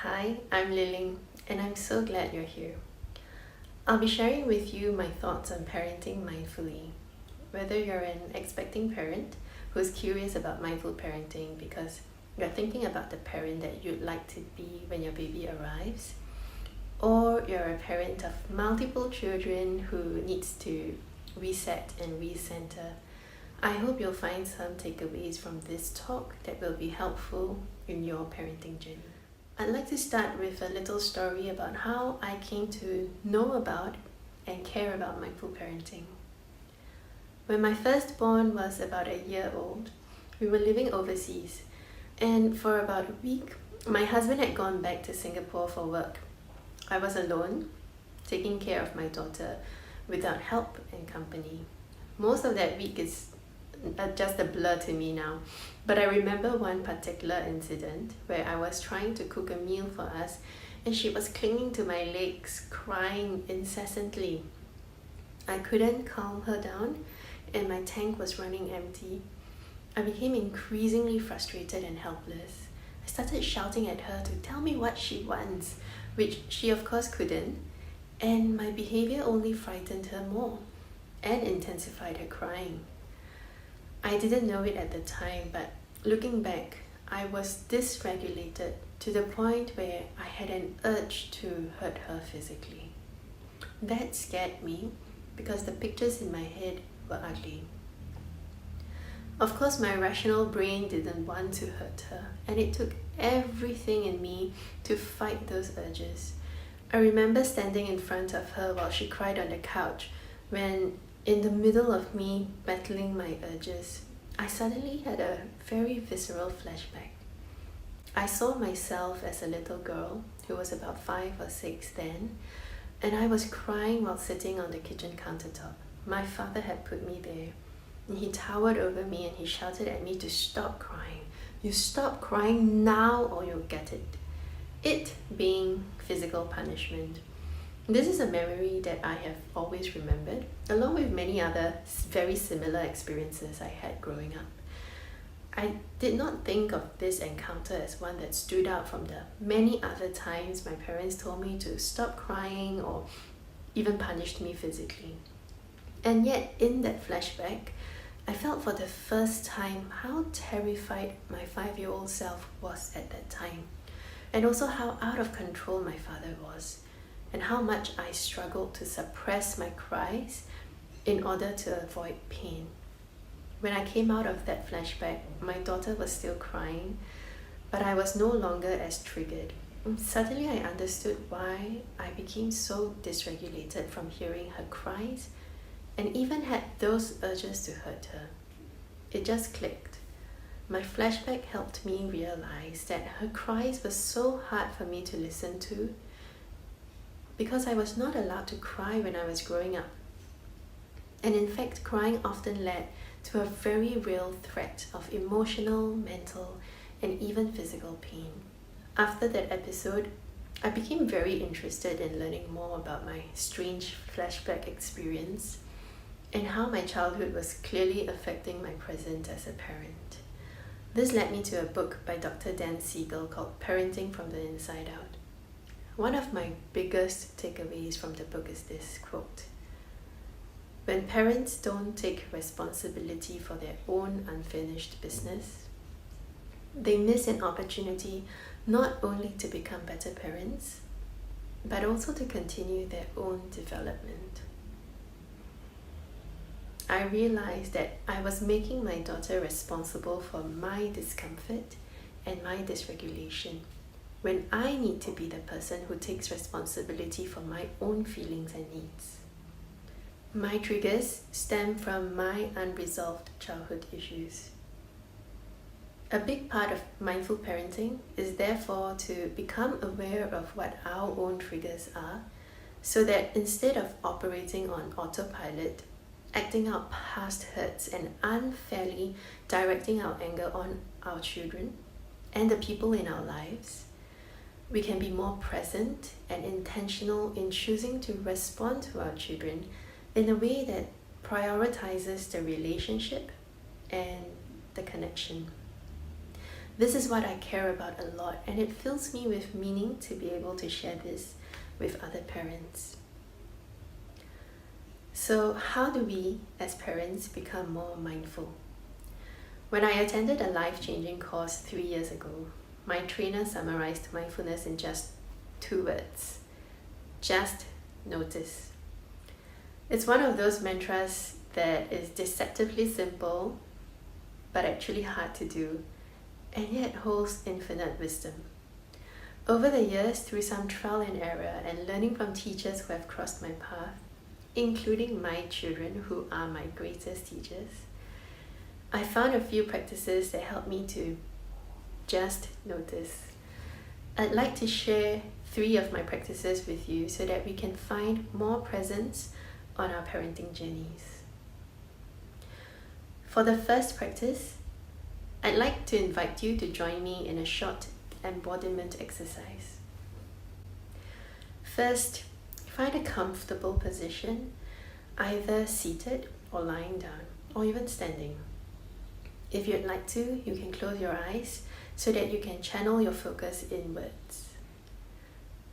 Hi, I'm Li Ling, and I'm so glad you're here. I'll be sharing with you my thoughts on parenting mindfully. Whether you're an expecting parent who's curious about mindful parenting because you're thinking about the parent that you'd like to be when your baby arrives, or you're a parent of multiple children who needs to reset and recenter, I hope you'll find some takeaways from this talk that will be helpful in your parenting journey. I'd like to start with a little story about how I came to know about and care about mindful parenting. When my firstborn was about a year old, we were living overseas, and for about a week, my husband had gone back to Singapore for work. I was alone, taking care of my daughter without help and company. Most of that week is just a blur to me now, but I remember one particular incident where I was trying to cook a meal for us and she was clinging to my legs, crying incessantly. I couldn't calm her down and my tank was running empty. I became increasingly frustrated and helpless. I started shouting at her to tell me what she wants, which she of course couldn't, and my behavior only frightened her more and intensified her crying. I didn't know it at the time, but looking back, I was dysregulated to the point where I had an urge to hurt her physically. That scared me because the pictures in my head were ugly. Of course, my rational brain didn't want to hurt her, and it took everything in me to fight those urges. I remember standing in front of her while she cried on the couch when, in the middle of me battling my urges, I suddenly had a very visceral flashback. I saw myself as a little girl who was about 5 or 6 then, and I was crying while sitting on the kitchen countertop. My father had put me there, and he towered over me and he shouted at me to stop crying. You stop crying now or you'll get it. It being physical punishment. This is a memory that I have always remembered, along with many other very similar experiences I had growing up. I did not think of this encounter as one that stood out from the many other times my parents told me to stop crying or even punished me physically. And yet, in that flashback, I felt for the first time how terrified my 5-year-old self was at that time, and also how out of control my father was, and how much I struggled to suppress my cries in order to avoid pain. When I came out of that flashback, my daughter was still crying, but I was no longer as triggered. Suddenly I understood why I became so dysregulated from hearing her cries and even had those urges to hurt her. It just clicked. My flashback helped me realize that her cries were so hard for me to listen to because I was not allowed to cry when I was growing up. And in fact, crying often led to a very real threat of emotional, mental, and even physical pain. After that episode, I became very interested in learning more about my strange flashback experience and how my childhood was clearly affecting my present as a parent. This led me to a book by Dr. Dan Siegel called Parenting from the Inside Out. One of my biggest takeaways from the book is this quote: "When parents don't take responsibility for their own unfinished business, they miss an opportunity not only to become better parents, but also to continue their own development." I realized that I was making my daughter responsible for my discomfort and my dysregulation, when I need to be the person who takes responsibility for my own feelings and needs. My triggers stem from my unresolved childhood issues. A big part of mindful parenting is therefore to become aware of what our own triggers are, so that instead of operating on autopilot, acting out past hurts and unfairly directing our anger on our children and the people in our lives, we can be more present and intentional in choosing to respond to our children in a way that prioritizes the relationship and the connection. This is what I care about a lot, and it fills me with meaning to be able to share this with other parents. So how do we, as parents, become more mindful? When I attended a life-changing course 3 years ago, my trainer summarized mindfulness in just 2 words. Just notice. It's one of those mantras that is deceptively simple, but actually hard to do, and yet holds infinite wisdom. Over the years, through some trial and error and learning from teachers who have crossed my path, including my children who are my greatest teachers, I found a few practices that help me to just notice. I'd like to share 3 of my practices with you so that we can find more presence on our parenting journeys. For the first practice, I'd like to invite you to join me in a short embodiment exercise. First, find a comfortable position, either seated or lying down, or even standing. If you'd like to, you can close your eyes so that you can channel your focus inwards.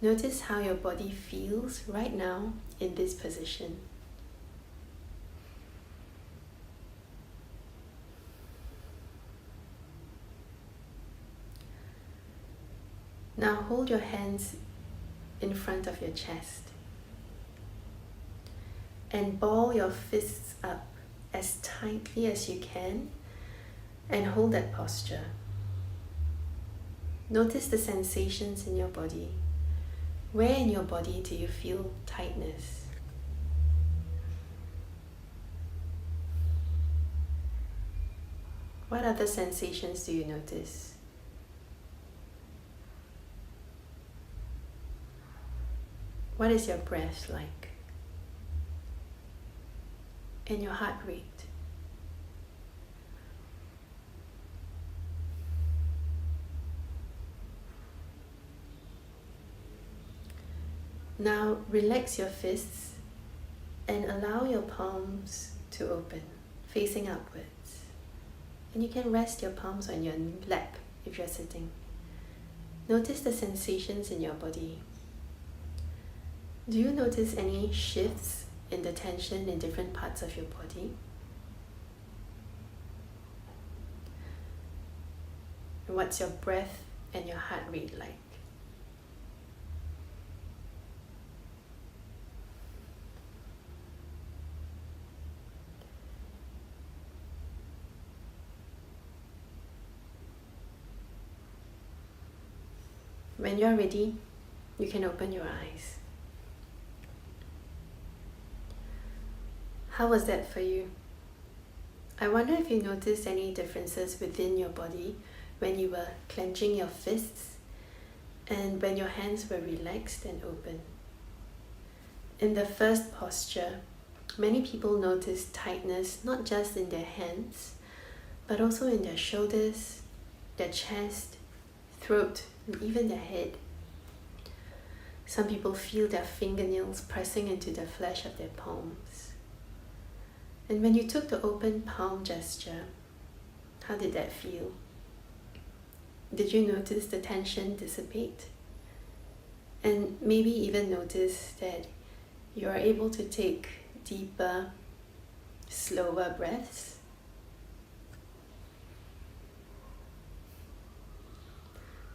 Notice how your body feels right now in this position. Now hold your hands in front of your chest and ball your fists up as tightly as you can and hold that posture. Notice the sensations in your body. Where in your body do you feel tightness? What other sensations do you notice? What is your breath like? And your heart rate? Now relax your fists and allow your palms to open, facing upwards. And you can rest your palms on your lap if you're sitting. Notice the sensations in your body. Do you notice any shifts in the tension in different parts of your body? And what's your breath and your heart rate like? When you're ready, you can open your eyes. How was that for you? I wonder if you noticed any differences within your body when you were clenching your fists and when your hands were relaxed and open. In the first posture, many people notice tightness not just in their hands, but also in their shoulders, their chest, throat, and even their head. Some people feel their fingernails pressing into the flesh of their palms. And when you took the open palm gesture, how did that feel? Did you notice the tension dissipate? And maybe even notice that you are able to take deeper, slower breaths?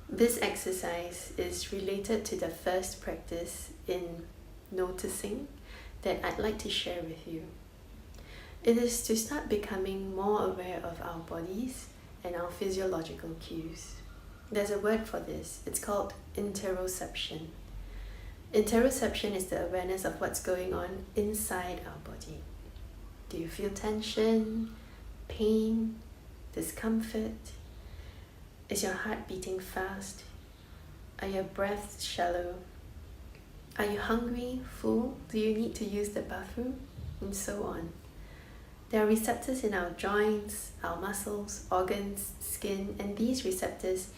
This exercise is related to the first practice in noticing that I'd like to share with you. It is to start becoming more aware of our bodies and our physiological cues. There's a word for this. It's called interoception. Interoception is the awareness of what's going on inside our body. Do you feel tension, pain, discomfort? Is your heart beating fast? Are your breaths shallow? Are you hungry, full? Do you need to use the bathroom? And so on. There are receptors in our joints, our muscles, organs, skin, and these receptors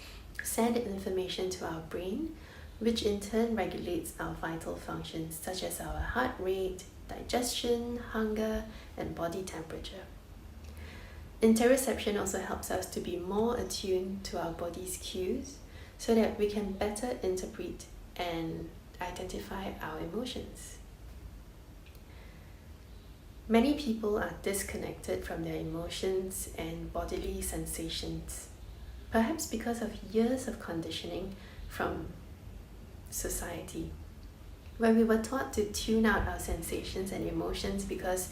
send information to our brain, which in turn regulates our vital functions such as our heart rate, digestion, hunger, and body temperature. Interoception also helps us to be more attuned to our body's cues so that we can better interpret and identify our emotions. Many people are disconnected from their emotions and bodily sensations, perhaps because of years of conditioning from society, where we were taught to tune out our sensations and emotions because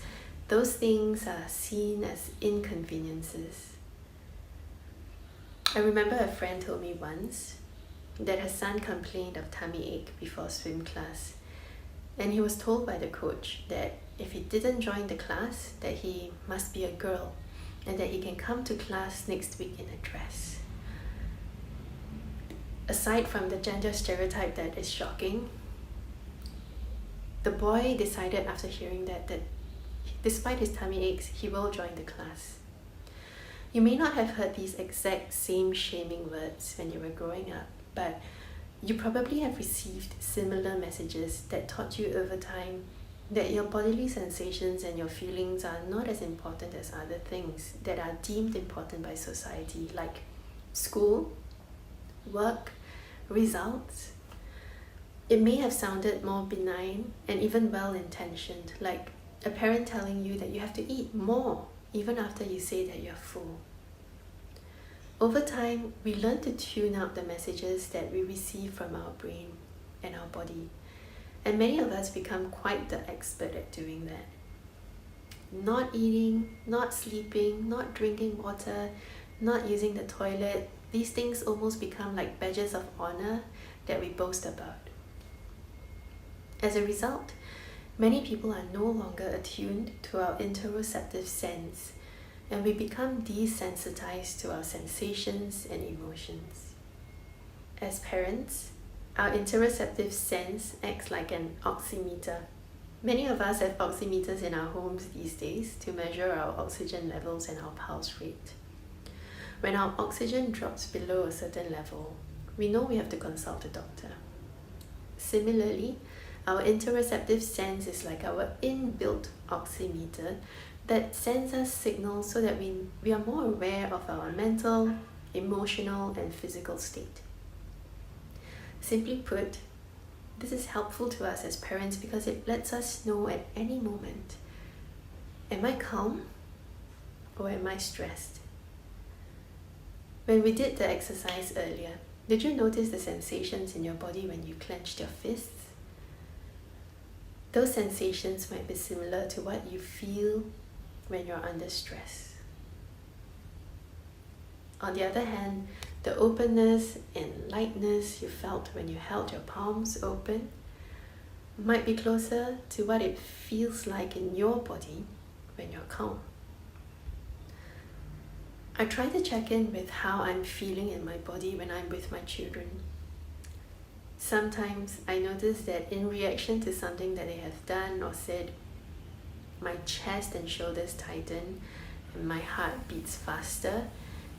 those things are seen as inconveniences. I remember a friend told me once that her son complained of tummy ache before swim class, and he was told by the coach that if he didn't join the class, that he must be a girl and that he can come to class next week in a dress. Aside from the gender stereotype that is shocking, the boy decided after hearing that despite his tummy aches, he will join the class. You may not have heard these exact same shaming words when you were growing up, but you probably have received similar messages that taught you over time that your bodily sensations and your feelings are not as important as other things that are deemed important by society, like school, work, results. It may have sounded more benign and even well-intentioned, like a parent telling you that you have to eat more even after you say that you're full. Over time, we learn to tune out the messages that we receive from our brain and our body, and many of us become quite the expert at doing that. Not eating, not sleeping, not drinking water, not using the toilet, these things almost become like badges of honor that we boast about. As a result, many people are no longer attuned to our interoceptive sense, and we become desensitized to our sensations and emotions. As parents, our interoceptive sense acts like an oximeter. Many of us have oximeters in our homes these days to measure our oxygen levels and our pulse rate. When our oxygen drops below a certain level, we know we have to consult a doctor. Similarly, our interoceptive sense is like our inbuilt oximeter that sends us signals so that we are more aware of our mental, emotional, and physical state. Simply put, this is helpful to us as parents because it lets us know at any moment, am I calm or am I stressed? When we did the exercise earlier, did you notice the sensations in your body when you clenched your fists? Those sensations might be similar to what you feel when you're under stress. On the other hand, the openness and lightness you felt when you held your palms open might be closer to what it feels like in your body when you're calm. I try to check in with how I'm feeling in my body when I'm with my children. Sometimes I notice that in reaction to something that they have done or said, my chest and shoulders tighten, and my heart beats faster,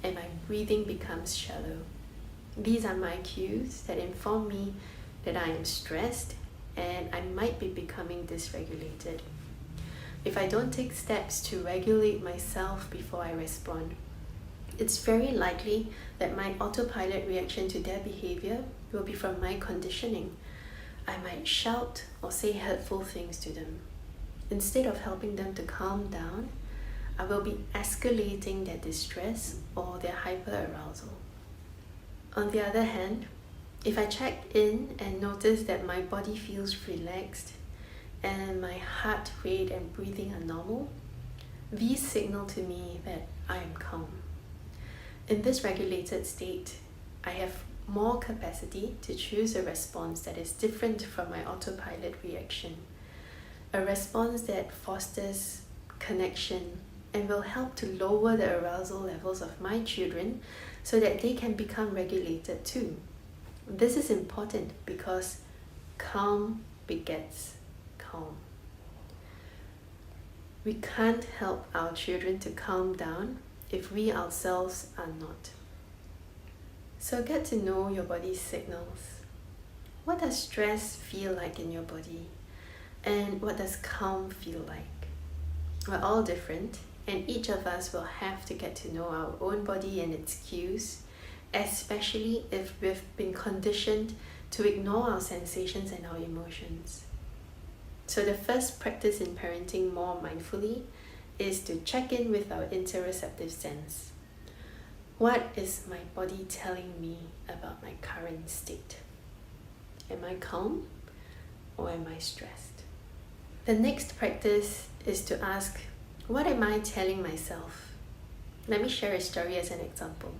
and my breathing becomes shallow. These are my cues that inform me that I am stressed and I might be becoming dysregulated. If I don't take steps to regulate myself before I respond, it's very likely that my autopilot reaction to their behavior will be from my conditioning. I might shout or say hurtful things to them. Instead of helping them to calm down, I will be escalating their distress or their hyperarousal. On the other hand, if I check in and notice that my body feels relaxed and my heart rate and breathing are normal, these signal to me that I am calm. In this regulated state, I have more capacity to choose a response that is different from my autopilot reaction. A response that fosters connection and will help to lower the arousal levels of my children so that they can become regulated too. This is important because calm begets calm. We can't help our children to calm down if we ourselves are not. So get to know your body's signals. What does stress feel like in your body? And what does calm feel like? We're all different, and each of us will have to get to know our own body and its cues, especially if we've been conditioned to ignore our sensations and our emotions. So the first practice in parenting more mindfully is to check in with our interoceptive sense. What is my body telling me about my current state? Am I calm or am I stressed? The next practice is to ask, what am I telling myself? Let me share a story as an example.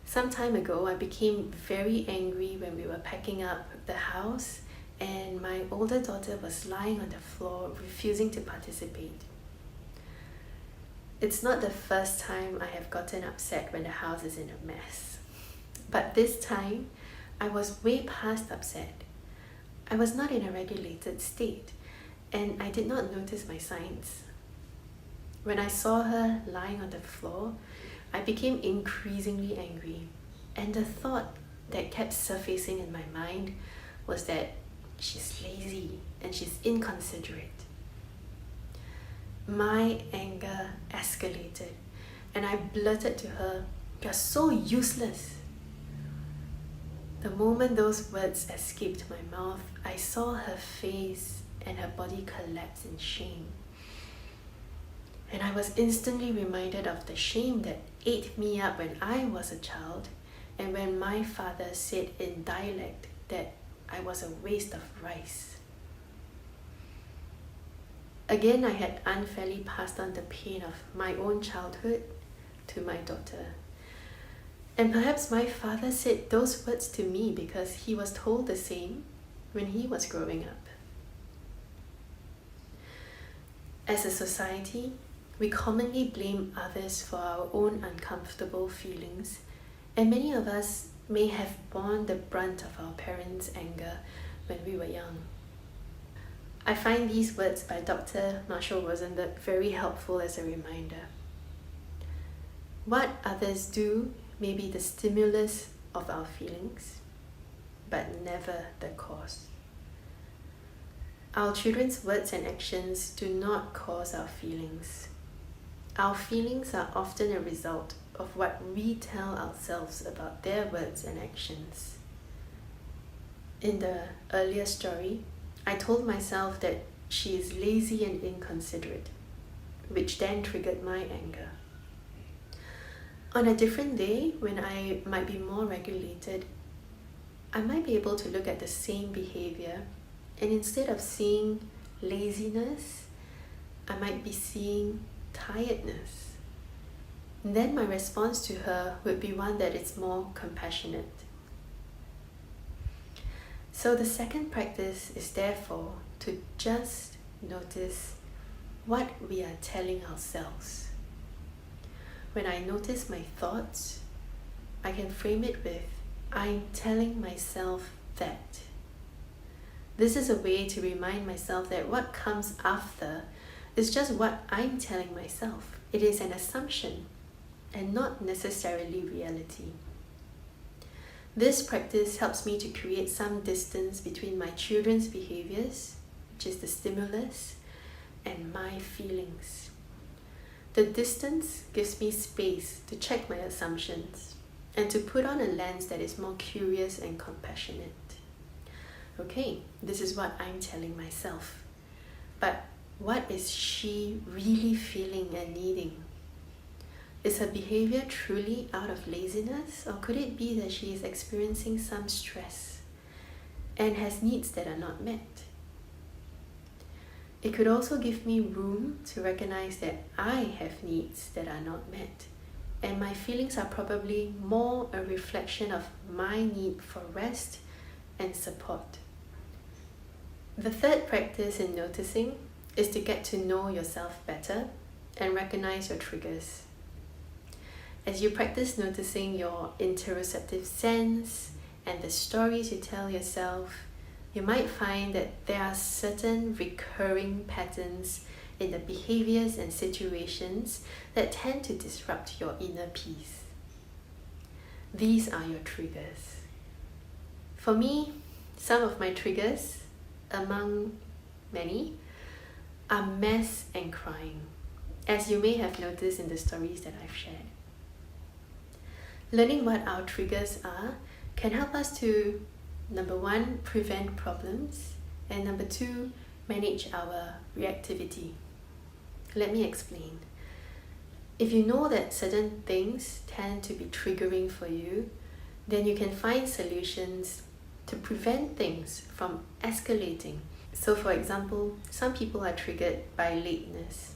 Some time ago, I became very angry when we were packing up the house and my older daughter was lying on the floor, refusing to participate. It's not the first time I have gotten upset when the house is in a mess. But this time, I was way past upset. I was not in a regulated state, and I did not notice my signs. When I saw her lying on the floor, I became increasingly angry, and the thought that kept surfacing in my mind was that she's lazy and she's inconsiderate. My anger escalated, and I blurted to her, "You're so useless." The moment those words escaped my mouth, I saw her face and her body collapse in shame. And I was instantly reminded of the shame that ate me up when I was a child, and when my father said in dialect that I was a waste of rice. Again, I had unfairly passed on the pain of my own childhood to my daughter. And perhaps my father said those words to me because he was told the same when he was growing up. As a society, we commonly blame others for our own uncomfortable feelings, and many of us may have borne the brunt of our parents' anger when we were young. I find these words by Dr. Marshall Rosenberg very helpful as a reminder. What others do may be the stimulus of our feelings, but never the cause. Our children's words and actions do not cause our feelings. Our feelings are often a result of what we tell ourselves about their words and actions. In the earlier story, I told myself that she is lazy and inconsiderate, which then triggered my anger. On a different day, when I might be more regulated, I might be able to look at the same behavior, and instead of seeing laziness, I might be seeing tiredness. And then my response to her would be one that is more compassionate. So the second practice is therefore to just notice what we are telling ourselves. When I notice my thoughts, I can frame it with, I'm telling myself that. This is a way to remind myself that what comes after is just what I'm telling myself. It is an assumption and not necessarily reality. This practice helps me to create some distance between my children's behaviors, which is the stimulus, and my feelings. The distance gives me space to check my assumptions and to put on a lens that is more curious and compassionate. Okay, this is what I'm telling myself. But what is she really feeling and needing? Is her behavior truly out of laziness, or could it be that she is experiencing some stress and has needs that are not met? It could also give me room to recognize that I have needs that are not met, and my feelings are probably more a reflection of my need for rest and support. The third practice in noticing is to get to know yourself better and recognize your triggers. As you practice noticing your interoceptive sense and the stories you tell yourself, you might find that there are certain recurring patterns in the behaviors and situations that tend to disrupt your inner peace. These are your triggers. For me, some of my triggers, among many, are mess and crying. as you may have noticed in the stories that I've shared. Learning what our triggers are can help us to, number one, prevent problems, and number two, manage our reactivity. Let me explain. If you know that certain things tend to be triggering for you, then you can find solutions to prevent things from escalating. So for example, some people are triggered by lateness.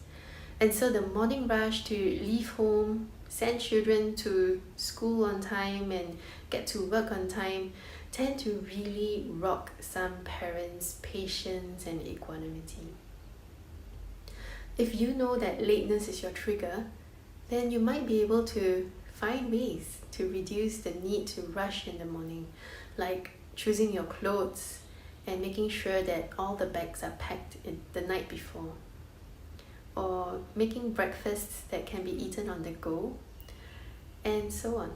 And so the morning rush to leave home, send children to school on time and get to work on time tend to really rock some parents' patience and equanimity. If you know that lateness is your trigger, then you might be able to find ways to reduce the need to rush in the morning, like choosing your clothes and making sure that all the bags are packed the night before, or making breakfasts that can be eaten on the go, and so on.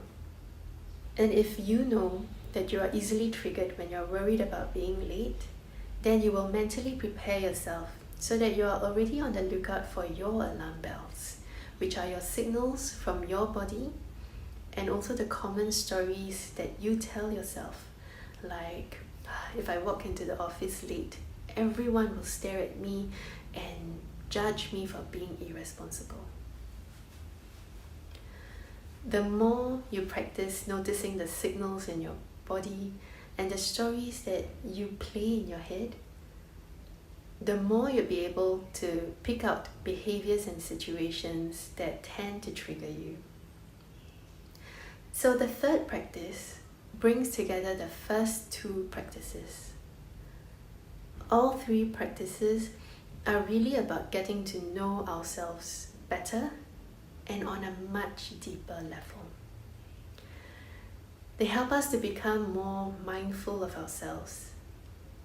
And if you know that you are easily triggered when you're worried about being late, then you will mentally prepare yourself so that you are already on the lookout for your alarm bells, which are your signals from your body, and also the common stories that you tell yourself, like, if I walk into the office late, everyone will stare at me and judge me for being irresponsible. The more you practice noticing the signals in your body and the stories that you play in your head, the more you'll be able to pick out behaviors and situations that tend to trigger you. So the third practice brings together the first two practices. All three practices are really about getting to know ourselves better and on a much deeper level. They help us to become more mindful of ourselves.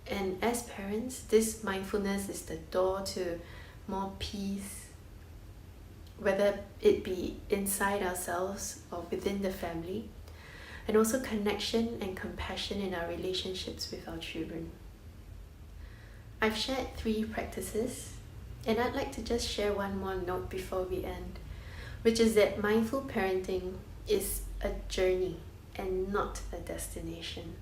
And as parents, this mindfulness is the door to more peace, whether it be inside ourselves or within the family, and also connection and compassion in our relationships with our children. I've shared 3 practices, and I'd like to just share one more note before we end, which is that mindful parenting is a journey and not a destination.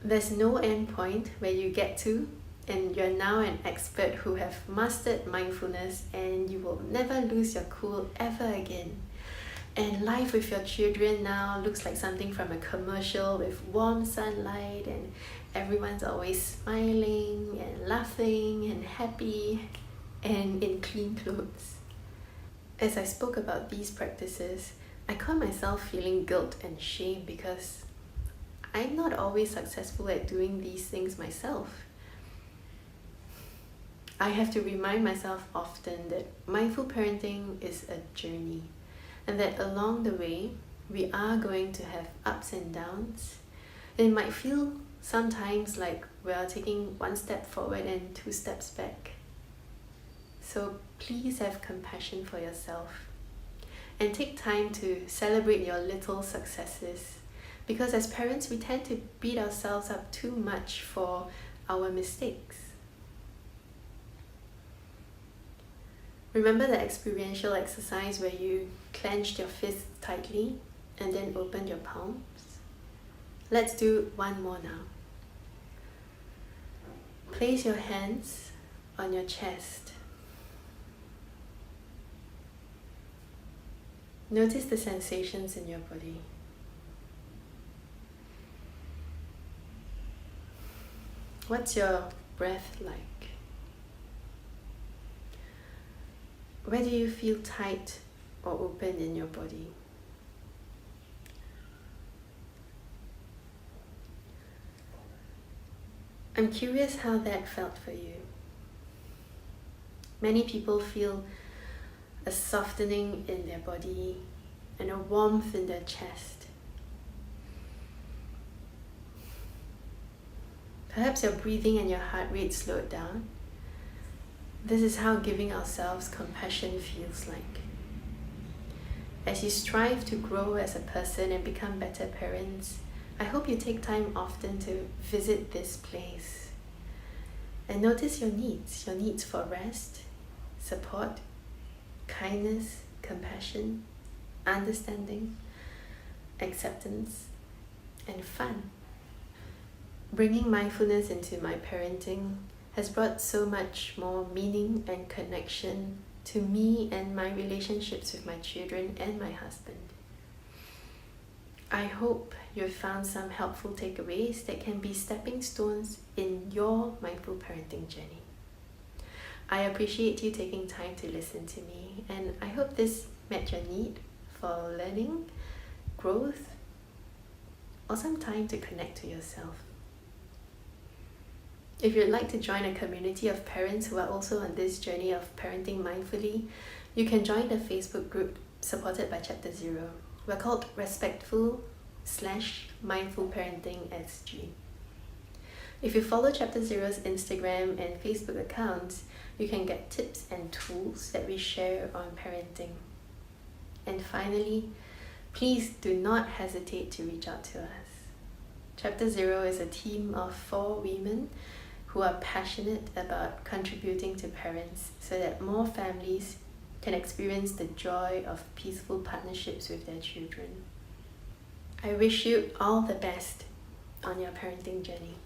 There's no end point where you get to and you're now an expert who have mastered mindfulness and you will never lose your cool ever again. And life with your children now looks like something from a commercial with warm sunlight and everyone's always smiling and laughing and happy and in clean clothes. As I spoke about these practices, I caught myself feeling guilt and shame because I'm not always successful at doing these things myself. I have to remind myself often that mindful parenting is a journey and that along the way, we are going to have ups and downs. It might feel sometimes like we are taking 1 step forward and 2 steps back. So please have compassion for yourself and take time to celebrate your little successes, because as parents we tend to beat ourselves up too much for our mistakes. Remember the experiential exercise where you clenched your fists tightly and then opened your palms? Let's do one more now. Place your hands on your chest. Notice the sensations in your body. What's your breath like? Where do you feel tight or open in your body? I'm curious how that felt for you. Many people feel a softening in their body and a warmth in their chest. Perhaps your breathing and your heart rate slowed down. This is how giving ourselves compassion feels like. As you strive to grow as a person and become better parents, I hope you take time often to visit this place and notice your needs for rest, support, kindness, compassion, understanding, acceptance, and fun. Bringing mindfulness into my parenting has brought so much more meaning and connection to me and my relationships with my children and my husband. I hope you've found some helpful takeaways that can be stepping stones in your mindful parenting journey. I appreciate you taking time to listen to me, and I hope this met your need for learning, growth, or some time to connect to yourself. If you'd like to join a community of parents who are also on this journey of parenting mindfully, you can join the Facebook group supported by Chapter 0. We're called Respectful/Mindful Parenting SG. If you follow Chapter 0's Instagram and Facebook accounts, you can get tips and tools that we share on parenting. And finally, please do not hesitate to reach out to us. Chapter 0 is a team of 4 women who are passionate about contributing to parents so that more families can experience the joy of peaceful partnerships with their children. I wish you all the best on your parenting journey.